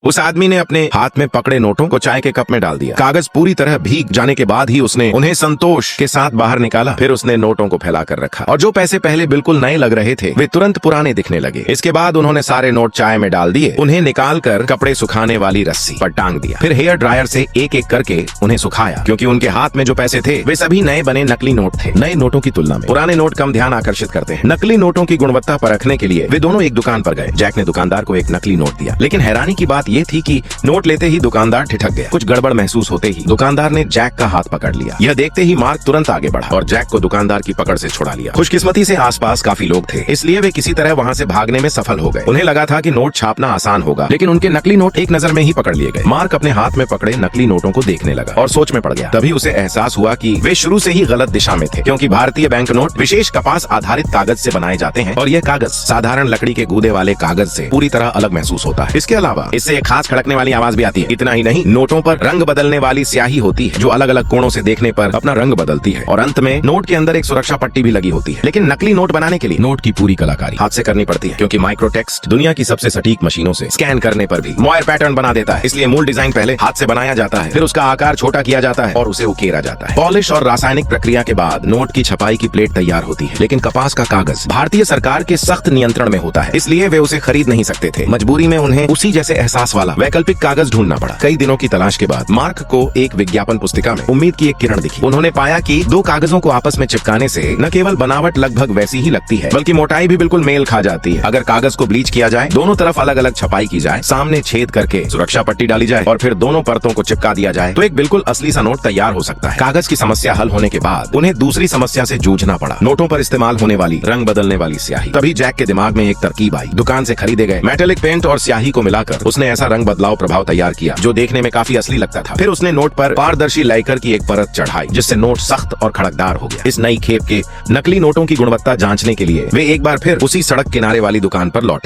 उस आदमी ने अपने हाथ में पकड़े नोटों को चाय के कप में डाल दिया। कागज पूरी तरह भीग जाने के बाद ही उसने उन्हें संतोष के साथ बाहर निकाला। फिर उसने नोटों को फैलाकर रखा और जो पैसे पहले बिल्कुल नए लग रहे थे वे तुरंत पुराने दिखने लगे। इसके बाद उन्होंने सारे नोट चाय में डाल दिए, उन्हें निकालकर कपड़े सुखाने वाली रस्सी पर टांग दिया। फिर हेयर ड्रायर से एक एक करके उन्हें सुखाया, क्योंकि उनके हाथ में जो पैसे थे वे सभी नए बने नकली नोट थे। नए नोटों की तुलना में पुराने नोट कम ध्यान आकर्षित करते हैं। नकली नोटों की गुणवत्ता परखने के लिए वे दोनों एक दुकान पर गए। जैक ने दुकानदार को एक नकली नोट दिया, लेकिन हैरानी की बात यह थी कि नोट लेते ही दुकानदार ठिठक गया। कुछ गड़बड़ महसूस होते ही दुकानदार ने जैक का हाथ पकड़ लिया। यह देखते ही मार्क तुरंत आगे बढ़ा और जैक को दुकानदार की पकड़ से छुड़ा लिया। खुशकिस्मती से आसपास काफी लोग थे, इसलिए वे किसी तरह वहां से भागने में सफल हो गए। उन्हें लगा था कि नोट छापना आसान होगा, लेकिन उनके नकली नोट एक नजर में ही पकड़ लिए गए। मार्क अपने हाथ में पकड़े नकली नोटों को देखने लगा और सोच में पड़ गया। तभी उसे एहसास हुआ कि वे शुरू से ही गलत दिशा में थे, क्योंकि भारतीय बैंक नोट विशेष कपास आधारित कागज से बनाए जाते हैं और यह कागज साधारण लकड़ी के गूदे वाले कागज से पूरी तरह अलग महसूस होता है। इसके अलावा इससे एक खास खड़कने वाली आवाज भी आती है। इतना ही नहीं, नोटों पर रंग बदलने वाली स्याही होती है जो अलग अलग कोणों से देखने पर अपना रंग बदलती है, और अंत में नोट के अंदर एक सुरक्षा पट्टी भी लगी होती है। लेकिन नकली नोट बनाने के लिए नोट की पूरी कलाकारी हाथ से करनी पड़ती है, क्योंकि माइक्रोटेक्स्ट दुनिया की सबसे सटीक मशीनों से स्कैन करने पर भी मोयर पैटर्न बना देता है। इसलिए मूल डिजाइन पहले हाथ से बनाया जाता है, फिर उसका आकार छोटा किया जाता है और उसे उकेरा जाता है। पॉलिश और रासायनिक प्रक्रिया के बाद नोट की छपाई की प्लेट तैयार होती है। लेकिन कपास का कागज भारतीय सरकार के सख्त नियंत्रण में होता है, इसलिए वे उसे खरीद नहीं सकते थे। मजबूरी में उन्हें उसी जैसे एहसास वाला वैकल्पिक कागज ढूंढना पड़ा। कई दिनों की तलाश के बाद मार्क को एक विज्ञापन पुस्तिका में उम्मीद की एक किरण दिखी। उन्होंने पाया कि दो कागजों को आपस में चिपकाने से न केवल बनावट लगभग वैसी ही लगती है, बल्कि मोटाई भी बिल्कुल मेल खा जाती है। अगर कागज को ब्लीच किया जाए, दोनों तरफ अलग अलग छपाई की जाए, सामने छेद करके सुरक्षा पट्टी डाली जाए और फिर दोनों परतों को चिपका दिया जाए, तो एक बिल्कुल असली सा नोट तैयार हो सकता है। कागज की समस्या हल होने के बाद उन्हें दूसरी समस्या से जूझना पड़ा, नोटों पर इस्तेमाल होने वाली रंग बदलने वाली स्याही। तभी जैक के दिमाग में एक तरकीब आई। दुकान से खरीदे गए मेटेलिक पेंट और स्याही को मिलाकर उसने ऐसा रंग बदलाव प्रभाव तैयार किया जो देखने में काफी असली लगता था। फिर उसने नोट पर पारदर्शी लाइकर की एक परत चढ़ाई, जिससे नोट सख्त और खड़कदार हो गया। इस नई खेप के नकली नोटों की गुणवत्ता जांचने के लिए वे एक बार फिर उसी सड़क किनारे वाली दुकान पर लौटे।